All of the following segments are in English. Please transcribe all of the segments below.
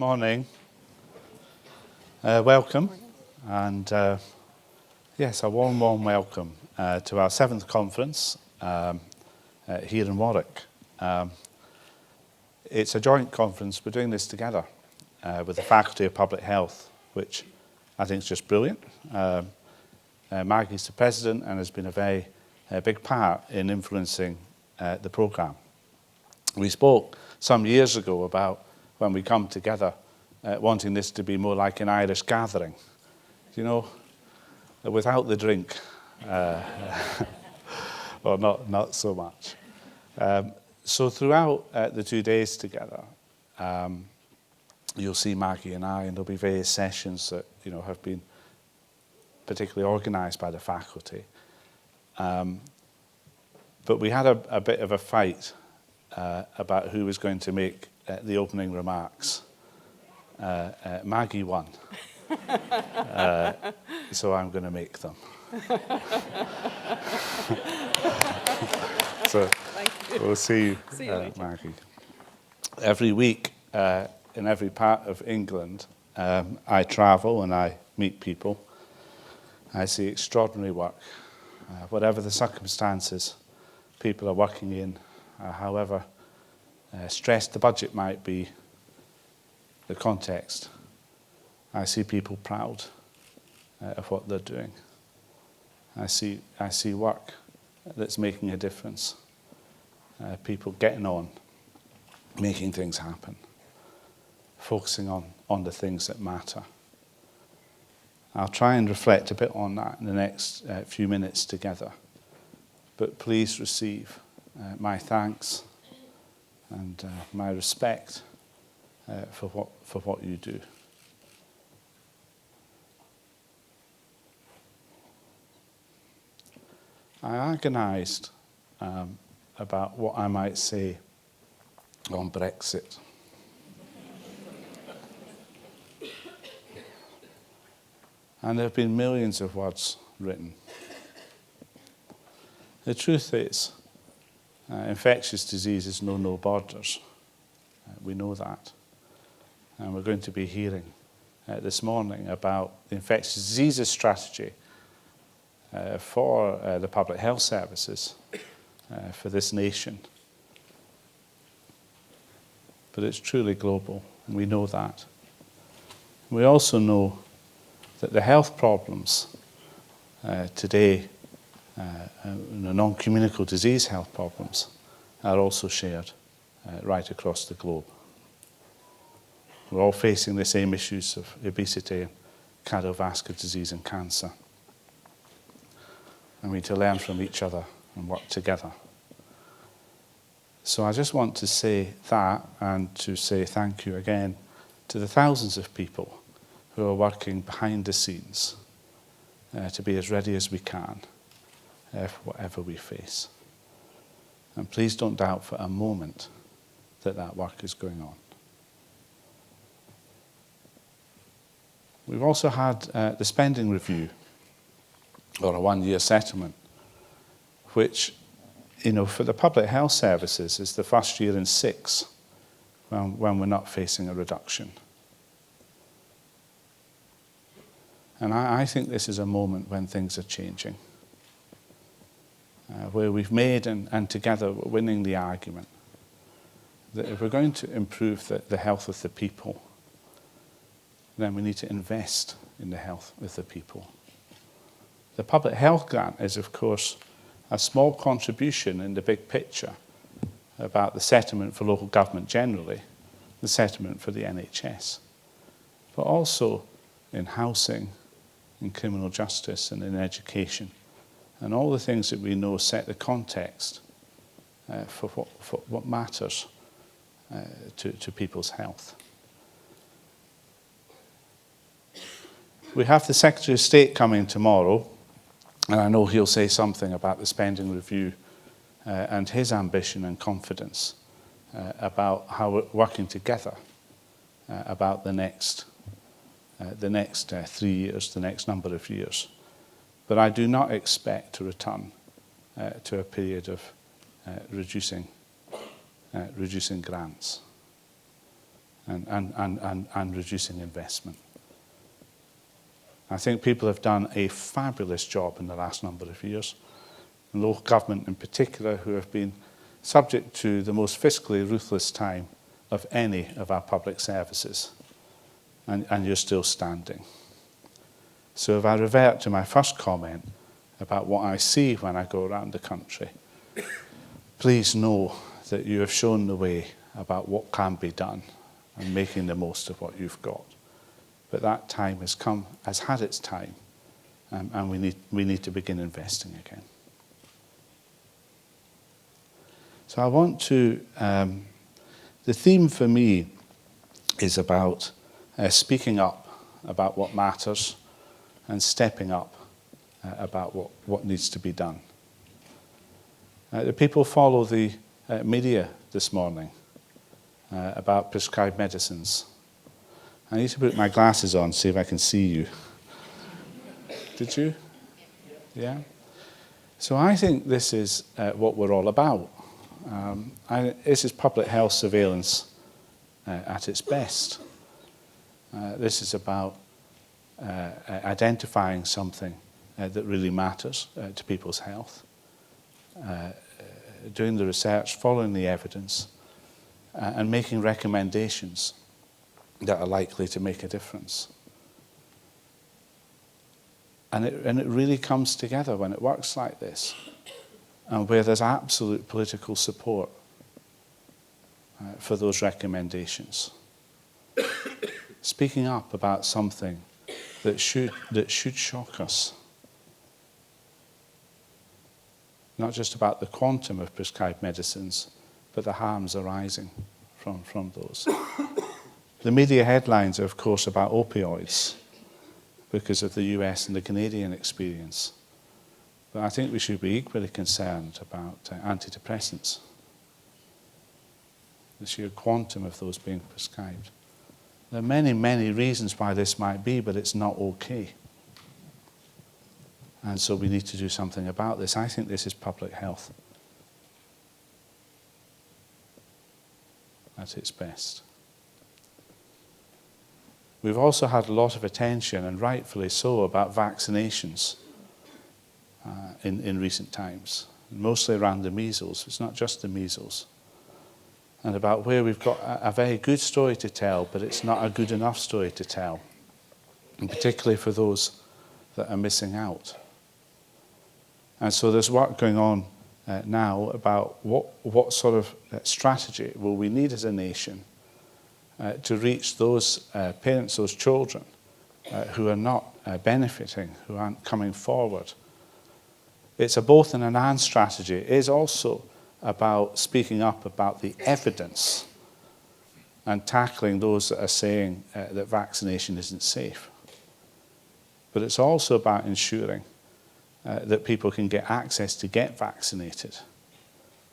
Morning. Welcome. And yes, a warm welcome to our 7th conference here in Warwick. It's a joint conference. We're doing this together with the Faculty of Public Health, which I think is just brilliant. Maggie's the president and has been a very big part in influencing the programme. We spoke some years ago about when we come together, wanting this to be more like an Irish gathering, you know, without the drink, or not so much. So throughout the 2 days together, you'll see Maggie and I, and there'll be various sessions that have been particularly organised by the faculty. But we had a bit of a fight about who was going to make the opening remarks. Maggie won, so I'm going to make them. So we'll see you, Maggie. Every week in every part of England, I travel and I meet people. I see extraordinary work, whatever the circumstances people are working in, however stressed the budget might be, the context. I see people proud of what they're doing. I see work that's making a difference. People getting on, making things happen, focusing on the things that matter. I'll try and reflect a bit on that in the next few minutes together. But please receive my thanks and my respect for what you do. I agonised about what I might say on Brexit. And there have been millions of words written. The truth is, infectious diseases know no borders. We know that. And we're going to be hearing this morning about the infectious diseases strategy for the public health services for this nation. But it's truly global, and we know that. We also know that the health problems today, the non-communicable disease health problems, are also shared right across the globe. We're all facing the same issues of obesity, cardiovascular disease and cancer. And we need to learn from each other and work together. So I just want to say that and to say thank you again to the thousands of people who are working behind the scenes to be as ready as we can for whatever we face. And please don't doubt for a moment that work is going on. We've also had the spending review, or a one-year settlement, which, for the public health services is the first year in 6 when we're not facing a reduction. And I think this is a moment when things are changing, where we've made and together we're winning the argument that if we're going to improve the health of the people, then we need to invest in the health of the people. The public health grant is, of course, a small contribution in the big picture about the settlement for local government generally, the settlement for the NHS, but also in housing, in criminal justice and in education, and all the things that we know set the context for what matters to people's health. We have the Secretary of State coming tomorrow, and I know he'll say something about the spending review and his ambition and confidence about how we're working together about the next 3 years, the next number of years. But I do not expect to return to a period of reducing grants. and reducing investment. I think people have done a fabulous job in the last number of years, and local government in particular, who have been subject to the most fiscally ruthless time of any of our public services, and you're still standing. So if I revert to my first comment about what I see when I go around the country, please know that you have shown the way about what can be done and making the most of what you've got. But that time has come, has had its time, and we need to begin investing again. So I want to, the theme for me is about speaking up about what matters and stepping up about what needs to be done. The people follow the media this morning about prescribed medicines. I need to put my glasses on, see if I can see you. Did you? Yeah? So I think this is what we're all about. This is public health surveillance at its best. This is about identifying something that really matters to people's health, doing the research, following the evidence, and making recommendations that are likely to make a difference. And it really comes together when it works like this, and where there's absolute political support for those recommendations. Speaking up about something that should shock us. Not just about the quantum of prescribed medicines, but the harms arising from those. The media headlines are, of course, about opioids because of the US and the Canadian experience. But I think we should be equally concerned about antidepressants, the sheer quantum of those being prescribed. There are many, many reasons why this might be, but it's not okay. And so we need to do something about this. I think this is public health at its best. We've also had a lot of attention, and rightfully so, about vaccinations in recent times, mostly around the measles. It's not just the measles. And about where we've got a very good story to tell, but it's not a good enough story to tell, and particularly for those that are missing out. And so there's work going on now about what sort of strategy will we need as a nation to reach those parents, those children who are not benefiting, who aren't coming forward. It's a both and and strategy. It is also about speaking up about the evidence and tackling those that are saying that vaccination isn't safe. But it's also about ensuring that people can get access to get vaccinated,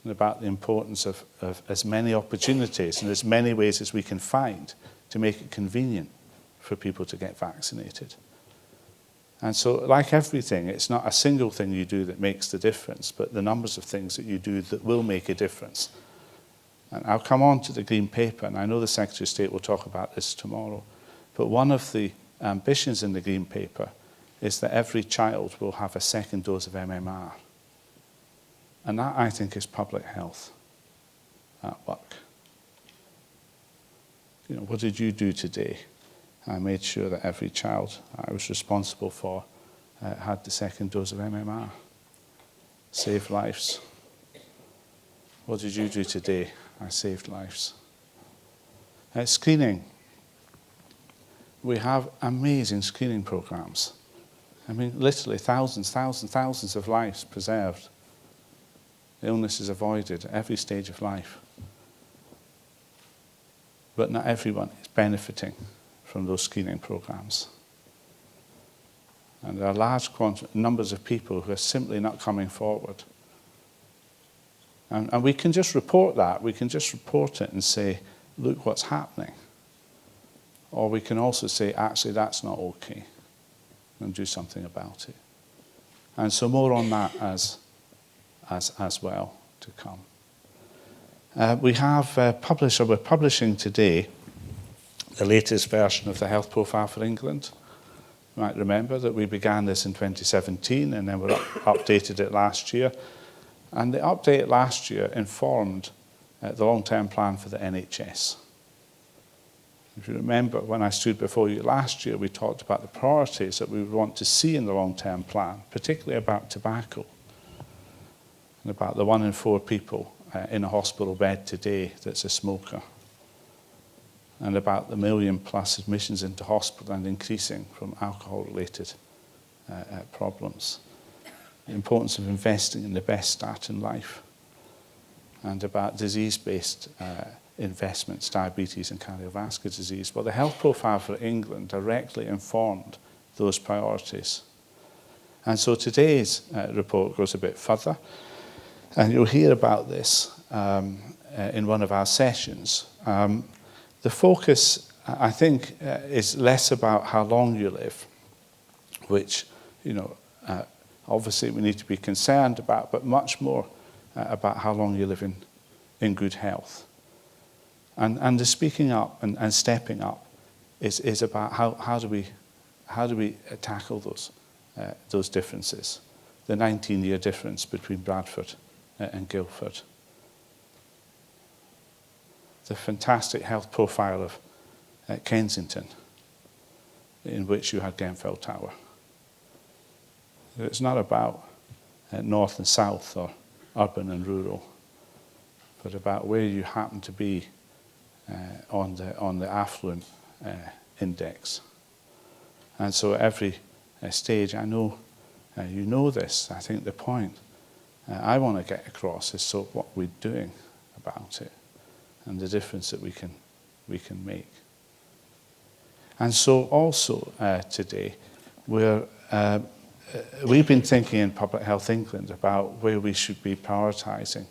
and about the importance of as many opportunities and as many ways as we can find to make it convenient for people to get vaccinated. And so, like everything, it's not a single thing you do that makes the difference, but the numbers of things that you do that will make a difference. And I'll come on to the Green Paper, and I know the Secretary of State will talk about this tomorrow, but one of the ambitions in the Green Paper is that every child will have a second dose of MMR. And that, I think, is public health at work. You know, what did you do today? I made sure that every child I was responsible for had the second dose of MMR. Saved lives. What did you do today? I saved lives. Screening. We have amazing screening programs. I mean, literally thousands of lives preserved. Illnesses avoided at every stage of life. But not everyone is benefiting from those screening programs. And there are large numbers of people who are simply not coming forward. And we can just report that. We can just report it and say, look what's happening. Or we can also say, actually, that's not okay, and do something about it. And so more on that as well to come. We have we're publishing today the latest version of the health profile for England. You might remember that we began this in 2017 and then we updated it last year. And the update last year informed the long-term plan for the NHS. If you remember, when I stood before you last year, we talked about the priorities that we would want to see in the long-term plan, particularly about tobacco, and about the 1 in 4 people in a hospital bed today that's a smoker, and about the 1 million+ admissions into hospital and increasing from alcohol-related problems. The importance of investing in the best start in life, and about disease-based investments, diabetes and cardiovascular disease. Well, the health profile for England directly informed those priorities. And so today's report goes a bit further, and you'll hear about this in one of our sessions. The focus, I think, is less about how long you live, which, obviously we need to be concerned about, but much more about how long you live in good health. And the speaking up and stepping up is about how do we tackle those differences. The 19-year difference between Bradford and Guildford. The fantastic health profile of Kensington, in which you had Grenfell Tower. It's not about north and south or urban and rural, but about where you happen to be on the affluent index. And so every stage, I know you know this. I think the point I want to get across is so what we're doing about it and the difference that we can make. And so also today we've been thinking in Public Health England about where we should be prioritising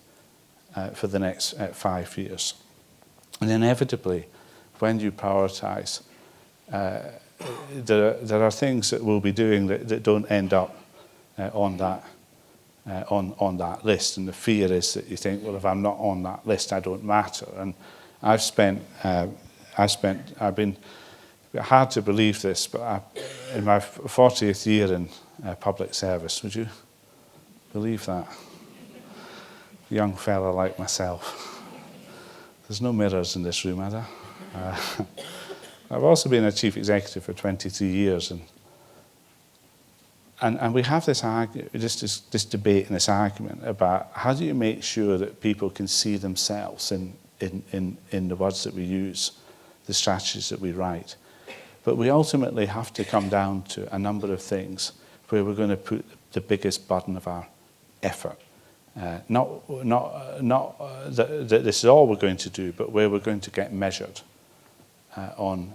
for the next 5 years. And inevitably, when you prioritise, there are things that we'll be doing that don't end up on that list. And the fear is that you think, well, if I'm not on that list, I don't matter. And I've been hard to believe this, but in my 40th year in public service, would you believe that? A young fella like myself. There's no mirrors in this room, are there? I've also been a chief executive for 23 years, and we have this this debate and this argument about how do you make sure that people can see themselves in the words that we use, the strategies that we write. But we ultimately have to come down to a number of things where we're going to put the biggest burden of our effort. Not that this is all we're going to do, but where we're going to get measured on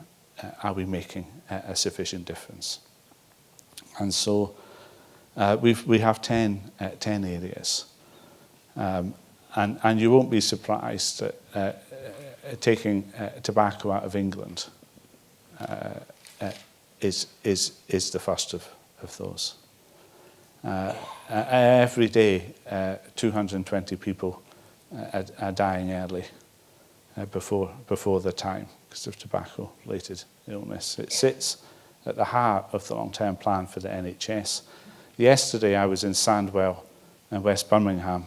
are we making a sufficient difference. And so we have 10 areas. And you won't be surprised that taking tobacco out of England is the first of those. Every day, 220 people are dying early before their time because of tobacco-related illness. It sits at the heart of the long-term plan for the NHS. Yesterday, I was in Sandwell and West Birmingham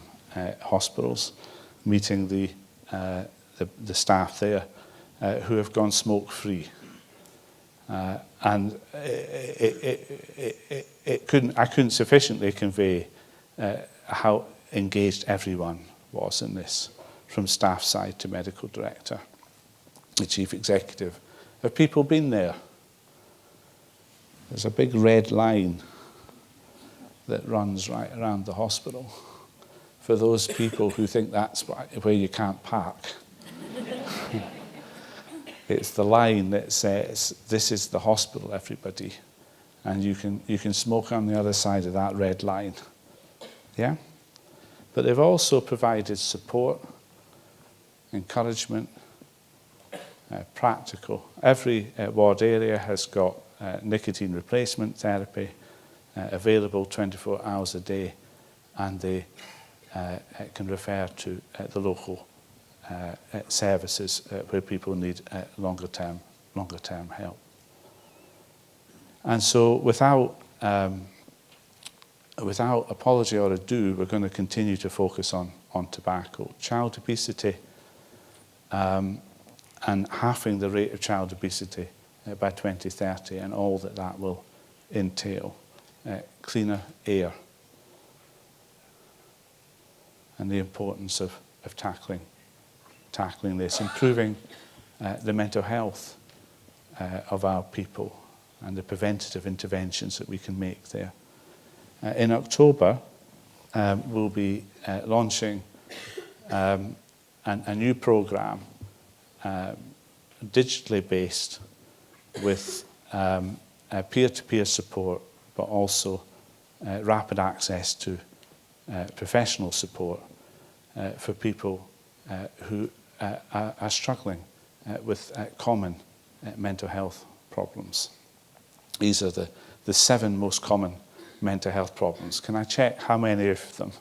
hospitals, meeting the staff there who have gone smoke-free. And I couldn't sufficiently convey how engaged everyone was in this, from staff side to medical director, the chief executive. Have people been there? There's a big red line that runs right around the hospital for those people who think that's where you can't park. It's the line that says, this is the hospital, everybody. And you can smoke on the other side of that red line. Yeah? But they've also provided support, encouragement, practical. Every ward area has got nicotine replacement therapy available 24 hours a day, and they can refer to the local services where people need longer term term help. And so without apology or ado, we're going to continue to focus on tobacco. Child obesity, and halving the rate of child obesity by 2030, and all that will entail. Cleaner air, and the importance of tackling this, improving the mental health of our people, and the preventative interventions that we can make there. In October, we'll be launching a new program, digitally based, with peer-to-peer support, but also rapid access to professional support for people who are struggling with common mental health problems. These are the 7 most common mental health problems. Can I check how many of them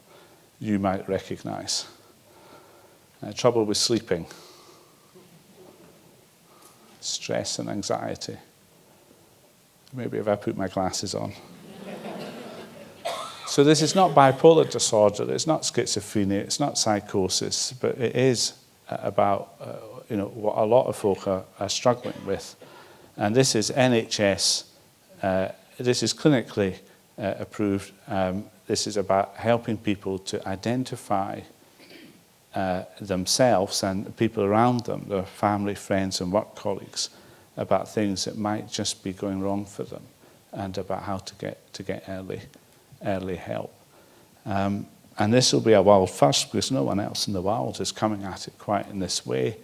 you might recognize? Trouble with sleeping, stress and anxiety. Maybe if I put my glasses on. So this is not bipolar disorder, it's not schizophrenia, it's not psychosis, but it is about what a lot of folk are struggling with. And this is NHS, this is clinically approved. This is about helping people to identify themselves and people around them, their family, friends and work colleagues, about things that might just be going wrong for them, and about how to get early help. And this will be a world first, because no one else in the world is coming at it quite in this way.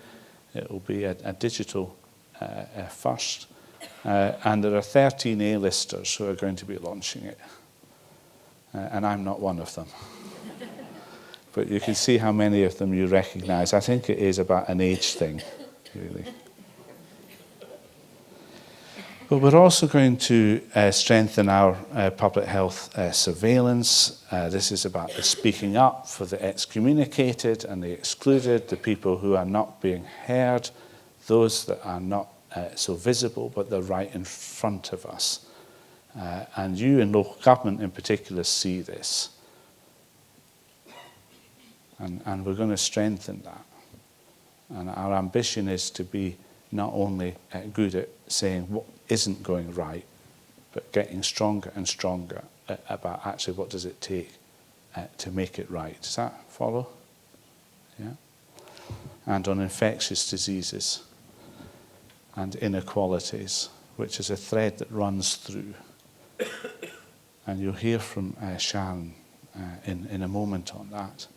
It will be a digital first. And there are 13 A-listers who are going to be launching it. And I'm not one of them. But you can see how many of them you recognize. I think it is about an age thing, really. But we're also going to strengthen our public health surveillance. This is about the speaking up for the excommunicated and the excluded, the people who are not being heard, those that are not so visible, but they're right in front of us. And you in local government in particular see this. And we're going to strengthen that. And our ambition is to be not only good at saying what isn't going right, but getting stronger and stronger about actually what does it take to make it right. Does that follow? Yeah. And on infectious diseases and inequalities, which is a thread that runs through. And you'll hear from Sharon in a moment on that.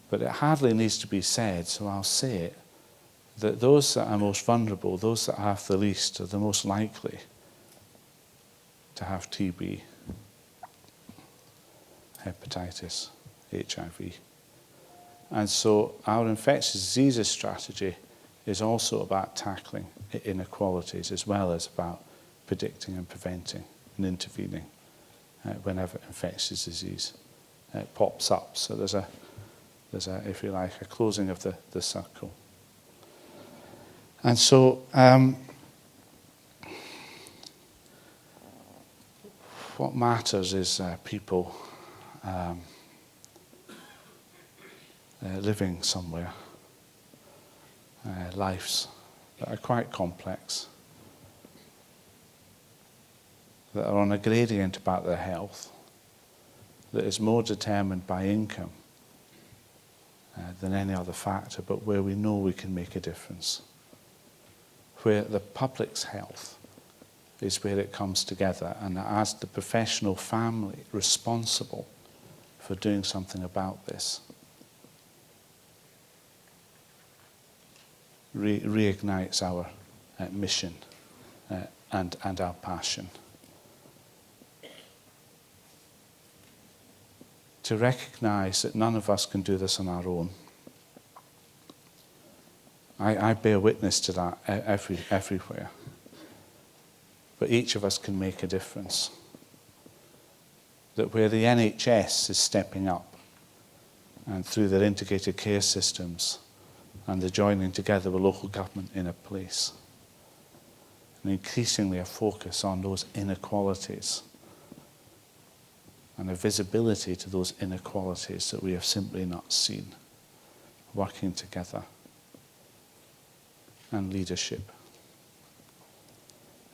But it hardly needs to be said, so I'll say it, that those that are most vulnerable, those that have the least, are the most likely to have TB, hepatitis, HIV. And so our infectious diseases strategy is also about tackling inequalities, as well as about predicting and preventing and intervening whenever infectious disease pops up. So there's a, if you like, a closing of the circle. And so what matters is people living somewhere, lives that are quite complex, that are on a gradient about their health, that is more determined by income than any other factor, but where we know we can make a difference. Where the public's health is where it comes together, and as the professional family responsible for doing something about this, reignites our mission and our passion. To recognize that none of us can do this on our own. I bear witness to that everywhere. But each of us can make a difference. That where the NHS is stepping up, and through their integrated care systems, and the joining together with local government in a place, and increasingly a focus on those inequalities and a visibility to those inequalities that we have simply not seen, working together, and leadership.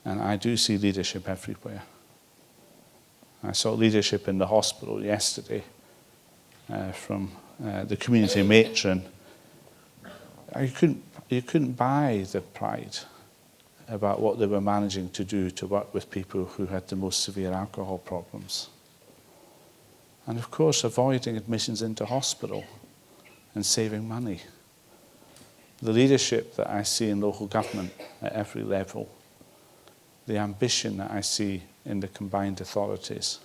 And I do see leadership everywhere. I saw leadership in the hospital yesterday from the community matron. You couldn't buy the pride about what they were managing to do to work with people who had the most severe alcohol problems. And of course, avoiding admissions into hospital and saving money. The leadership that I see in local government at every level, the ambition that I see in the combined authorities,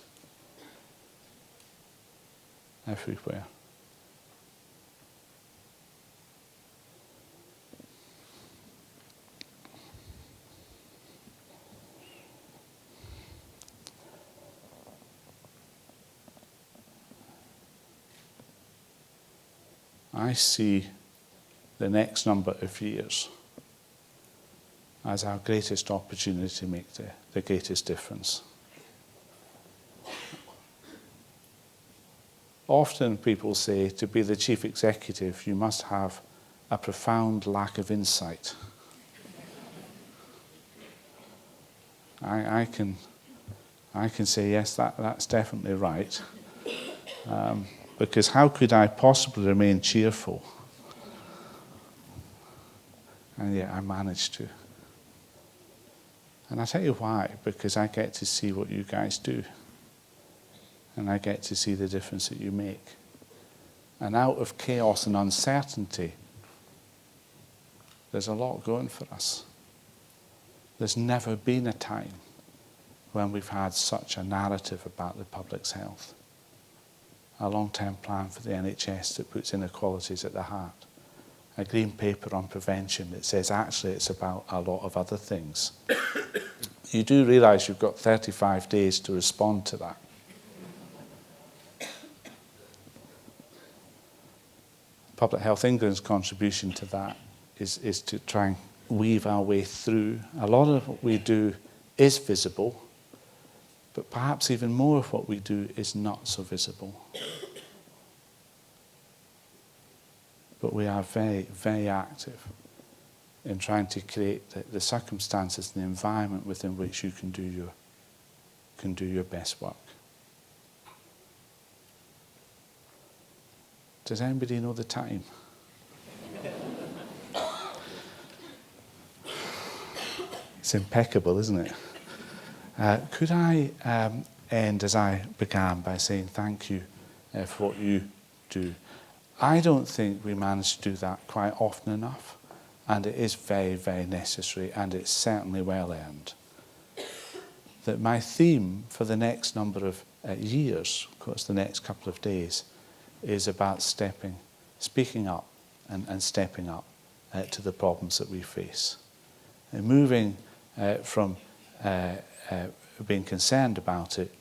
everywhere. I see the next number of years as our greatest opportunity to make the greatest difference. Often people say to be the chief executive, you must have a profound lack of insight. I can say, yes, that's definitely right. Because how could I possibly remain cheerful? And yet I managed to. And I'll tell you why, because I get to see what you guys do. And I get to see the difference that you make. And out of chaos and uncertainty, there's a lot going for us. There's never been a time when we've had such a narrative about the public's health. A long-term plan for the NHS that puts inequalities at the heart. A green paper on prevention that says actually it's about a lot of other things. You do realise you've got 35 days to respond to that. Public Health England's contribution to that is to try and weave our way through. A lot of what we do is visible, but perhaps even more of what we do is not so visible. But we are very, very active in trying to create the circumstances and the environment within which you can do your best work. Does anybody know the time? It's impeccable, isn't it? Could I end as I began by saying thank you for what you do. I don't think we manage to do that quite often enough, and it is very, very necessary, and it's certainly well earned. That my theme for the next number of years, of course the next couple of days, is about speaking up and stepping up to the problems that we face. And moving from being concerned about it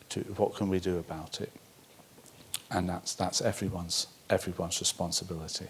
to what can we do about it. And that's everyone's responsibility.